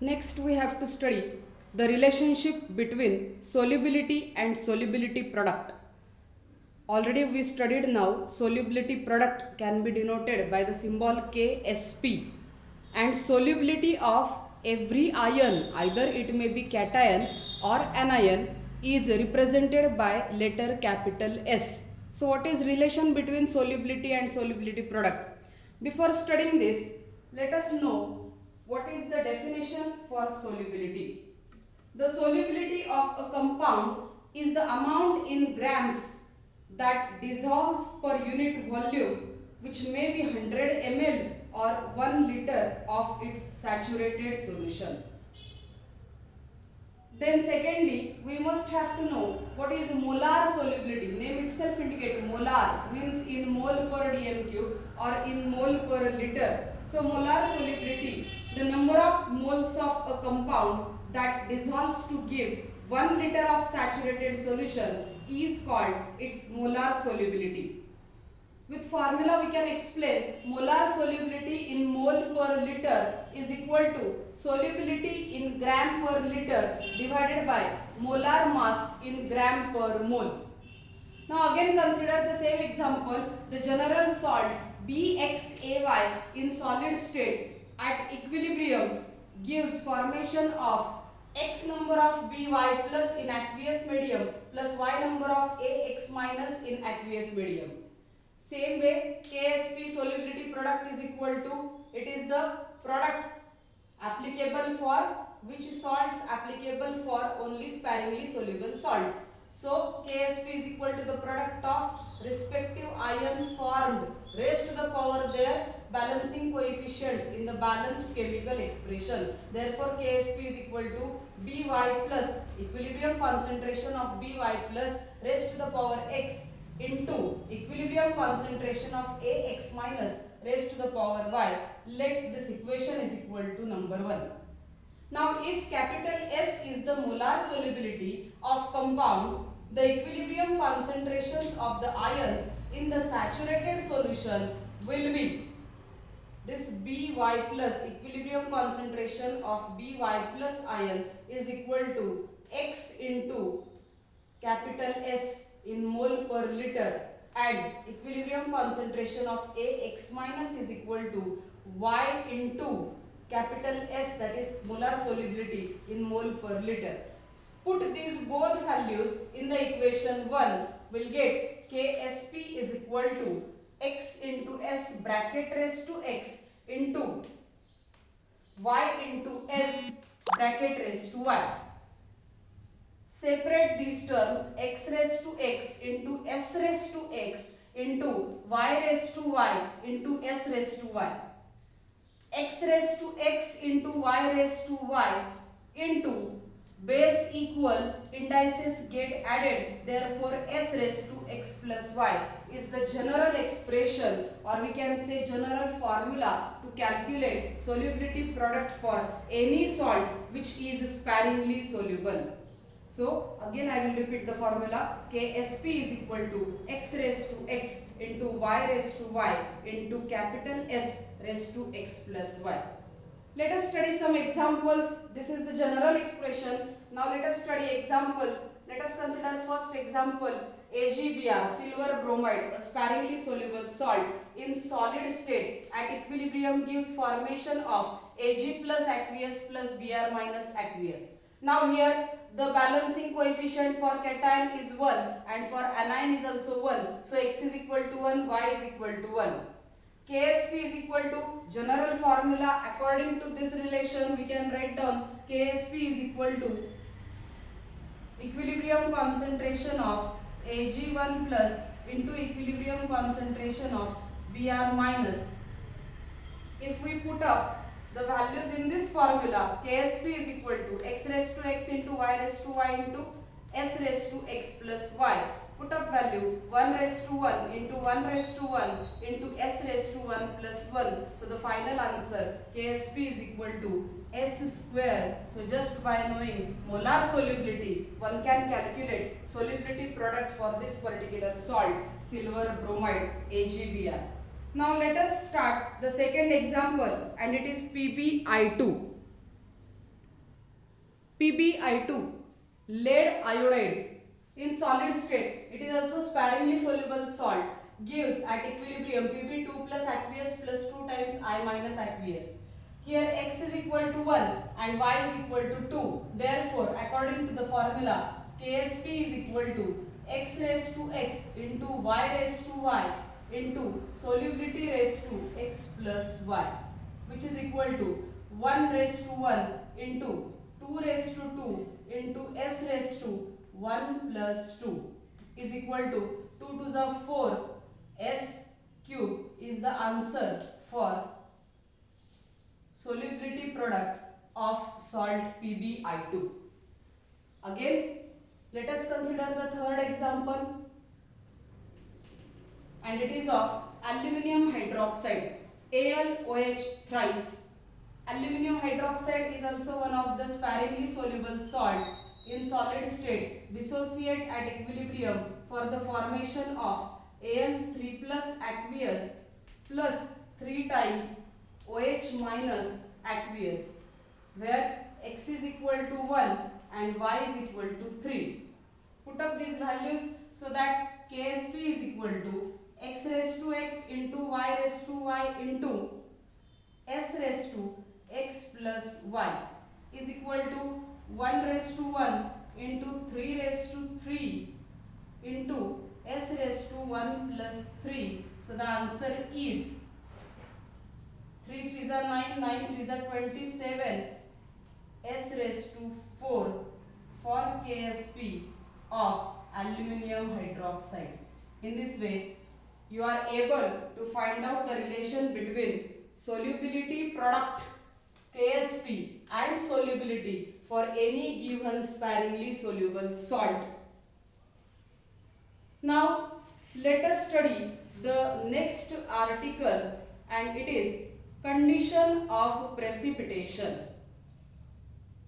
Next, we have to study the relationship between solubility and solubility product. Already we studied now solubility product can be denoted by the symbol Ksp, and solubility of every ion, either it may be cation or anion, is represented by letter capital S. So what is relation between solubility and solubility product? Before studying this, let us know what is the definition for solubility. The solubility of a compound is the amount in grams that dissolves per unit volume, which may be 100 ml or 1 liter of its saturated solution. Then secondly, we must have to know what is molar solubility. Name itself indicates molar, means in mole per dm cube or in mole per liter. So molar solubility, the number of moles of a compound that dissolves to give 1 liter of saturated solution is called its molar solubility. With formula we can explain molar solubility in mole per liter is equal to solubility in gram per liter divided by molar mass in gram per mole. Now again consider the same example, the general salt BXAY in solid state at equilibrium gives formation of X number of By plus in aqueous medium plus Y number of Ax minus in aqueous medium. Same way, Ksp solubility product is equal to, it is the product applicable for which salts? Applicable for only sparingly soluble salts. So Ksp is equal to the product of respective ions formed raised to the power their balancing coefficients in the balanced chemical expression. Therefore Ksp is equal to By plus equilibrium concentration of By plus raised to the power X into equilibrium concentration of Ax minus raised to the power y. Let this equation is equal to number 1. Now if capital S is the molar solubility of compound, the equilibrium concentrations of the ions in the saturated solution will be this By plus equilibrium concentration of By plus ion is equal to X into capital S in mole per liter, and equilibrium concentration of Ax minus is equal to Y into capital S, that is molar solubility in mole per liter. Put these both values in the equation 1, will get Ksp is equal to X into S bracket raised to X into Y into S bracket raised to Y. Separate these terms, x raised to x into s raised to x into y raised to y into s raised to y. X raised to x into y raised to y into base equal, indices get added, therefore s raised to x plus y is the general expression, or we can say general formula to calculate solubility product for any salt which is sparingly soluble. So again I will repeat the formula, Ksp is equal to x raised to x into y raised to y into capital S raised to x plus y. Let us study some examples. This is the general expression. Now let us study examples. Let us consider first example, AgBr, silver bromide, a sparingly soluble salt in solid state at equilibrium gives formation of Ag plus aqueous plus Br minus aqueous. Now here the balancing coefficient for cation is 1 and for anion is also 1. So x is equal to 1, y is equal to 1. Ksp is equal to general formula. According to this relation we can write down Ksp is equal to equilibrium concentration of Ag1 plus into equilibrium concentration of Br minus. If we put up the values in this formula, Ksp is equal to x raised to x into y raised to y into s raised to x plus y. Put up value 1 raised to 1 into 1 raised to 1 into s raised to 1 plus 1. So the final answer Ksp is equal to s square. So just by knowing molar solubility, one can calculate solubility product for this particular salt, silver bromide AgBr. Now let us start the second example, and it is PbI2. PbI2, lead iodide in solid state. It is also sparingly soluble salt. Gives at equilibrium Pb2 plus aqueous plus 2 times I minus aqueous. Here x is equal to 1 and y is equal to 2. Therefore, according to the formula, Ksp is equal to x raised to x into y raised to y into solubility raised to x plus y, which is equal to 1 raised to 1 into 2 raised to 2 into s raised to 1 plus 2 is equal to 2 to the 4. S cube is the answer for solubility product of salt PbI2. Again, let us consider the third example, and it is of aluminium hydroxide, AlOH thrice. Aluminium hydroxide is also one of the sparingly soluble salt in solid state. Dissociate at equilibrium for the formation of Al3 plus aqueous plus 3 times OH minus aqueous, where x is equal to 1 and y is equal to 3. Put up these values so that Ksp is equal to x raised to x into y raised to y into s raised to x plus y is equal to 1 raised to 1 into 3 raised to 3 into s raised to 1 plus 3. So the answer is 3 3s are 9, 9 3s are 27, s raised to 4 for Ksp of aluminium hydroxide. In this way, you are able to find out the relation between solubility product Ksp and solubility for any given sparingly soluble salt. Now, let us study the next article, and it is condition of precipitation.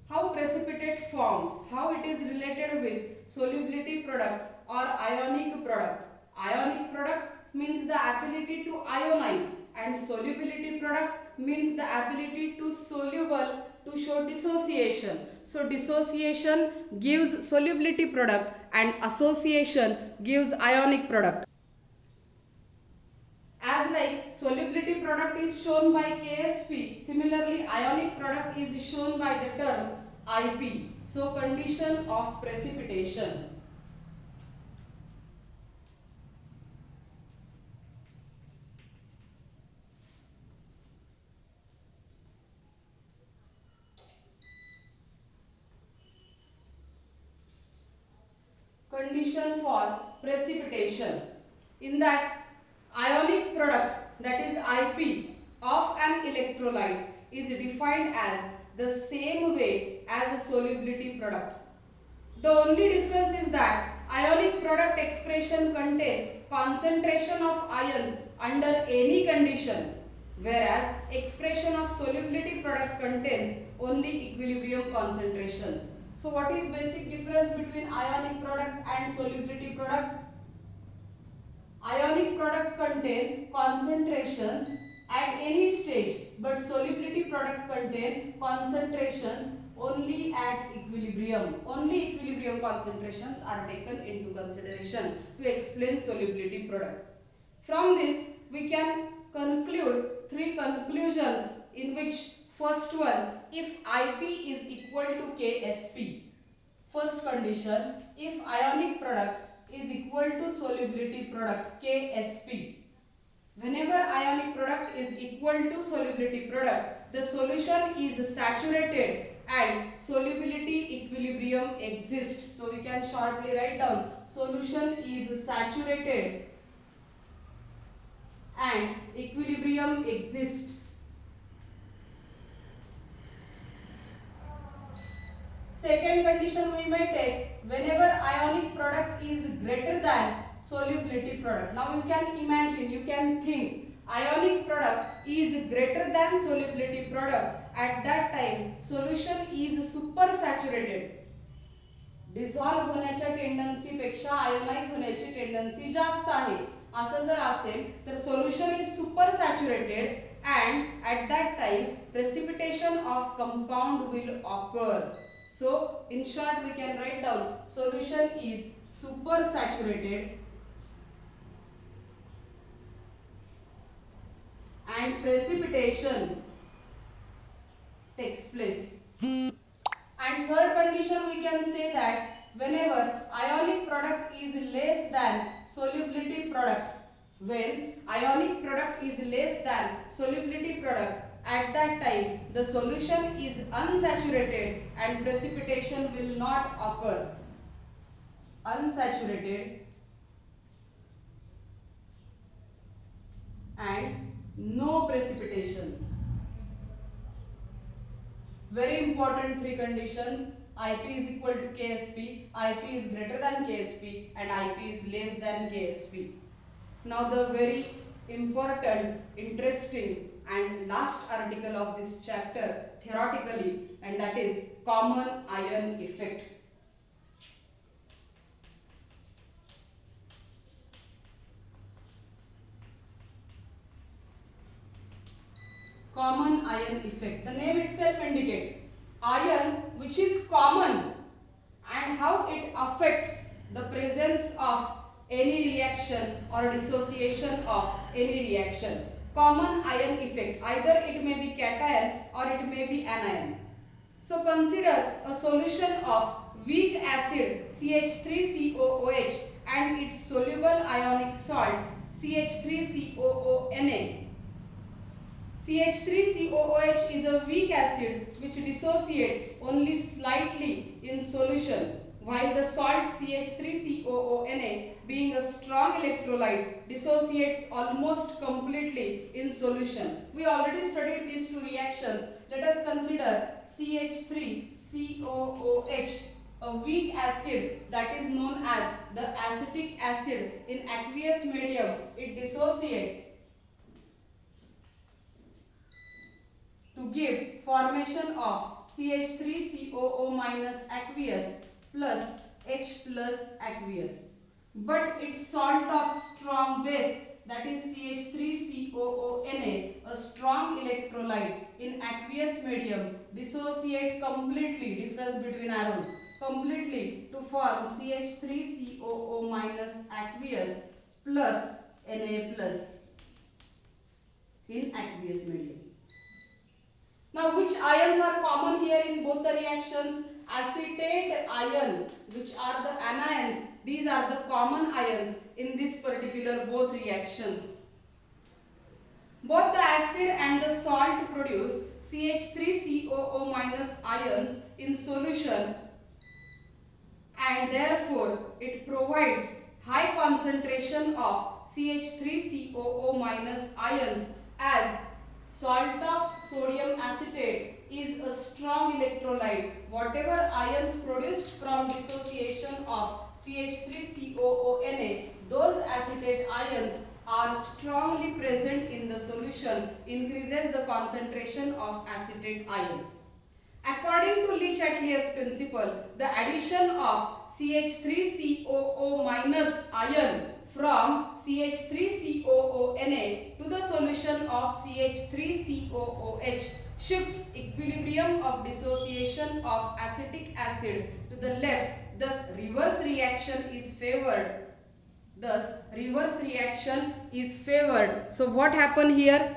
How precipitate forms, how it is related with solubility product or ionic product. Ionic product means the ability to ionize, and solubility product means the ability to soluble to show dissociation. So dissociation gives solubility product and association gives ionic product. As like solubility product is shown by Ksp, similarly ionic product is shown by the term Ip. So condition of precipitation. Condition for precipitation. In that, ionic product, that is Ip, of an electrolyte is defined as the same way as a solubility product. The only difference is that ionic product expression contain concentration of ions under any condition, whereas expression of solubility product contains only equilibrium concentrations. So what is basic difference between ionic product and solubility product? Ionic product contain concentrations at any stage, but solubility product contain concentrations only at equilibrium. Only equilibrium concentrations are taken into consideration to explain solubility product. From this, we can conclude three conclusions, in which first one, if Ip is equal to Ksp. First condition, if ionic product is equal to solubility product Ksp. Whenever ionic product is equal to solubility product, the solution is saturated and solubility equilibrium exists. So we can shortly write down solution is saturated and equilibrium exists. Second condition we may take, whenever ionic product is greater than solubility product. Now you can imagine, you can think, ionic product is greater than solubility product. At that time, solution is super saturated. Dissolve होण्याच्या tendency पेक्षा ionise होण्याची tendency जास्त आहे. असं जर असेल तर solution is super saturated and at that time precipitation of compound will occur. So in short we can write down solution is super saturated and precipitation takes place. And third condition we can say that whenever ionic product is less than solubility product, when ionic product is less than solubility product, at that time the solution is unsaturated and precipitation will not occur. Unsaturated and no precipitation. Very important three conditions. IP is equal to KSP, IP is greater than KSP, and IP is less than KSP. Now the very important, interesting and last article of this chapter theoretically, and that is common ion effect. Common ion effect. The name itself indicates ion which is common and how it affects the presence of any reaction or dissociation of any reaction. Common ion effect. Either it may be cation or it may be anion. So consider a solution of weak acid CH3COOH and its soluble ionic salt CH3COONA. CH3COOH is a weak acid which dissociates only slightly in solution, while the salt CH3COONA, being a strong electrolyte, dissociates almost completely in solution. We already studied these two reactions. Let us consider CH3COOH, a weak acid that is known as the acetic acid. In aqueous medium, it dissociates to give formation of CH3COO minus aqueous plus H plus aqueous. But its salt of strong base, that is CH3COONA, a strong electrolyte in aqueous medium, dissociate completely, difference between arrows, completely to form CH3COO minus aqueous plus Na plus in aqueous medium. Now which ions are common here in both the reactions? Acetate ion, which are the anions, these are the common ions in this particular both reactions. Both the acid and the salt produce CH3COO minus ions in solution, and therefore it provides high concentration of CH3COO minus ions, as salt of sodium acetate is a strong electrolyte. Whatever ions produced from dissociation of CH3COONA, those acetate ions are strongly present in the solution, increases the concentration of acetate ion. According to Le Chatelier's principle, the addition of CH3COO minus ion from CH3COONA to the solution of CH3COOH shifts equilibrium of dissociation of acetic acid to the left. Thus reverse reaction is favored. So what happened here?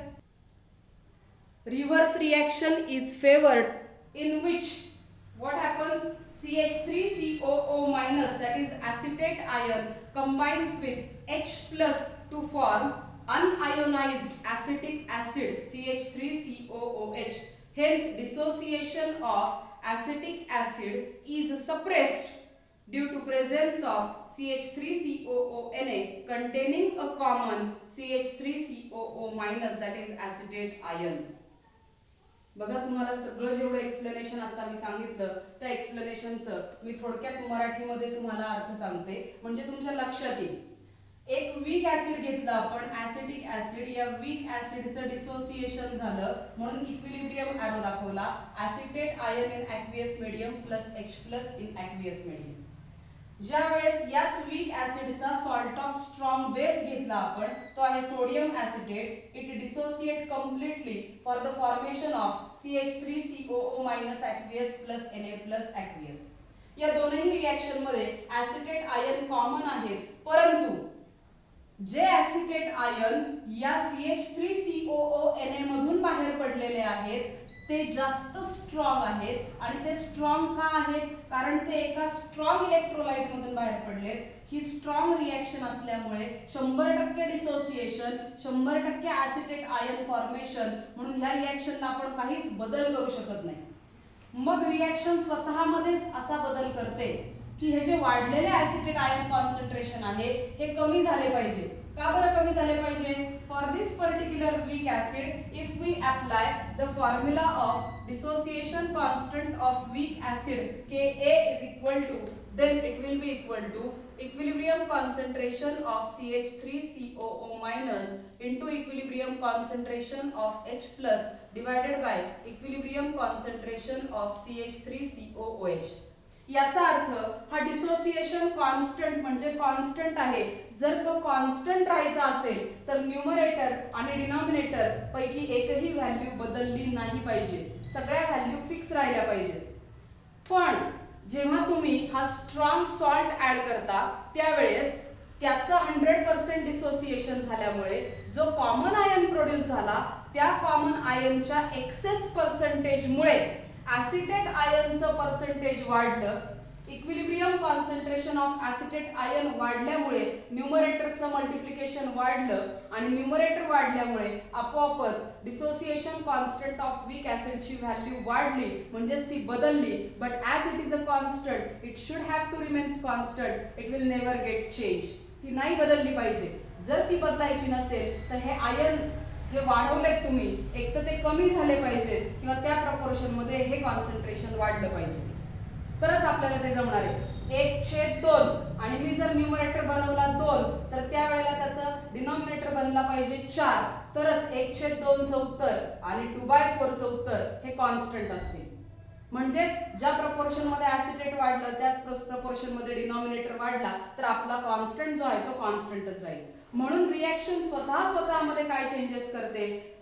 Reverse reaction is favored, in which what happens? CH3COO minus, that is acetate ion, combines with H plus to form unionized acetic acid CH3COOH. Hence dissociation of acetic acid is suppressed due to presence of CH3COONA containing a common CH3COO minus, that is acetate ion. बघा, तुम्हाला सगळं जेवढं explanation आता मी सांगितलं त्या एक्सप्लेनेशनचं मी थोडक्यात मराठीमध्ये तुम्हाला अर्थ सांगते, म्हणजे तुमच्या लक्षात येईल. एक वीक ऍसिड घेतला आपण, ऍसिटिक ऍसिड. या वीक ऍसिडचं डिसोसिएशन झालं म्हणून इक्विलिब्रियम एरो दाखवला. Acetate ion in aqueous medium plus H plus in aqueous medium. ज्या वेळेस याच वीक ऍसिडचा सॉल्ट ऑफ स्ट्रॉंग बेस घेतला आपण, तो आहे sodium acetate. It dissociate completely for the formation of CH3COO- aqueous plus Na plus aqueous. या दोनही रिएक्शन मध्ये ऍसिटेट आयन कॉमन आहेत, परंतु जे ऍसिटेट आयन या CH3COO- मधून बाहेर पडलेले आहेत ते जास्त स्ट्रॉंग आहेत. आणि ते स्ट्रॉंग का आहेत? कारण ते एका स्ट्रॉंग इलेक्ट्रोलाइट मधून बाहेर पडलेत. ही स्ट्रॉंग रिएक्शन असल्यामुळे 100% डिसोसिएशन, 100% ऍसिटेट आयन फॉर्मेशन, म्हणून ह्या रिएक्शनला आपण काहीच बदल करू शकत नाही. मग रिएक्शन स्वतःमध्येच असा बदल करते की हे जे वाढलेले ऍसिटेट आयन कॉन्सन्ट्रेशन आहे हे कमी झाले पाहिजे. का बरं कमी झाले पाहिजे? For this particular weak acid if we apply the formula of dissociation constant of weak acid Ka is equal to, then it will be equal to equilibrium concentration of CH3COO- into equilibrium concentration of H plus divided by equilibrium concentration of CH3COOH. याचा अर्थ हा dissociation constant म्हणजे constant आहे. जर तो constant राहायचा असेल तर numerator आणि डिनॉमिनेटर पैकी एकही व्हॅल्यू बदलली नाही पाहिजे, सगळ्या व्हॅल्यू फिक्स राहिल्या पाहिजेत. पण जेव्हा तुम्ही हा स्ट्रॉंग सॉल्ट ऍड करता त्यावेळेस त्याचं 100% डिसोसिएशन झाल्यामुळे जो कॉमन आयन प्रोड्यूस झाला त्या कॉमन आयनच्या एक्सेस पर्सेंटेजमुळे ऍसिटेट आयनचं पर्सेंटेज वाढलं. Equilibrium concentration of acetate ion वाढल्यामुळे न्यूमरेटरचं मल्टिप्लिकेशन वाढलं आणि न्यूमरेटर वाढल्यामुळे आपोआपच डिसोसिएशन कॉन्स्टंट ऑफ वीक ऍसिडची व्हॅल्यू वाढली, म्हणजेच ती बदलली. But as it is a constant it should have to remains constant. It will never get change. ती नाही बदलली पाहिजे. जर ती बदलायची नसेल तर हे आयन जे वाढवलेत तुम्ही, एक तर ते कमी झाले पाहिजे किंवा त्या प्रपोर्शन मध्ये हे कॉन्सन्ट्रेशन वाढलं पाहिजे, तरच आपल्याला ते जमणार आहे. 1/2 आणि मी जर न्यूमरेटर बनवला 2 तर त्यावेळेला त्याचं डिनॉमिनेटर बनला पाहिजे 4, तरच 1/2चं उत्तर आणि 2/4चं उत्तर हे कॉन्स्टंट असते. म्हणजेच ज्या प्रपोर्शन मध्ये ऍसिटेट वाढलं त्याच प्रपोर्शन मध्ये डिनॉमिनेटर वाढला तर आपला कॉन्स्टंट जो आहे तो कॉन्स्टंटच राहील. म्हणून रिएक्शन स्वतःमध्ये काय चेंजेस करते?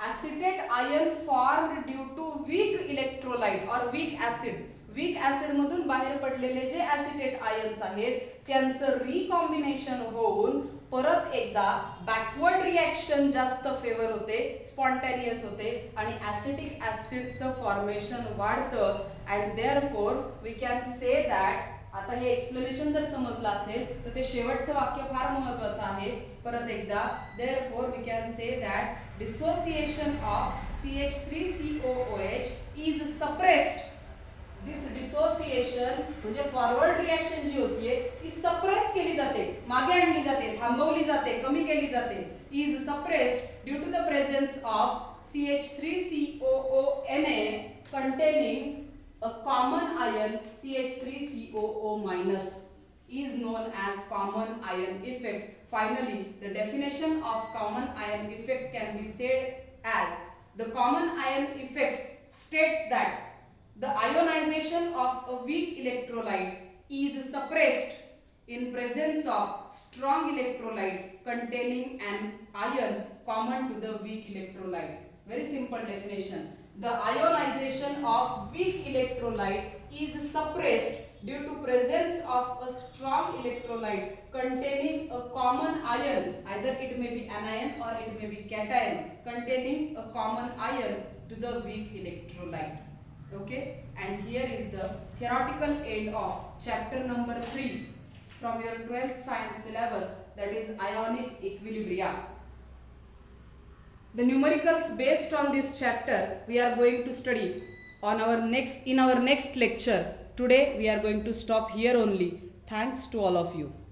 Acetate ion formed due to weak electrolyte और वीक ऍसिड. वीक ऍसिड मधून बाहेर पडलेले जे ऍसिटेट आयन्स आहेत त्यांचं रिकॉम्बिनेशन होऊन परत एकदा बॅकवर्ड रिएक्शन जास्त फेवर होते, स्पॉन्टेनियस होते आणि ऍसिटिक ऍसिडचं फॉर्मेशन वाढतं. And therefore we can say that, आता हे एक्सप्लेनेशन जर समजलं असेल तर ते शेवटचं वाक्य फार महत्त्वाचं आहे. परत एकदा, therefore we can say that dissociation of CH3COOH is suppressed. This dissociation म्हणजे फॉरवर्ड रिएक्शन जी होतीये ती सप्रेस केली जाते, मागे आणली जाते, थांबवली जाते, कमी केली जाते. Is suppressed due to the presence of CH3COO- containing a common ion CH3COO- is known as common ion effect. Finally, the definition of common ion effect can be said as the common ion effect states that the ionization of a weak electrolyte is suppressed in presence of strong electrolyte containing an ion common to the weak electrolyte. Very simple definition. The ionization of weak electrolyte is suppressed due to presence of a strong electrolyte containing a common ion, either it may be anion or it may be cation, containing a common ion to the weak electrolyte. Okay, and here is the theoretical end of chapter number 3 from your 12th science syllabus, that is ionic equilibria. The numericals based on this chapter we are going to study on our next lecture. Today we are going to stop here only. Thanks to all of you.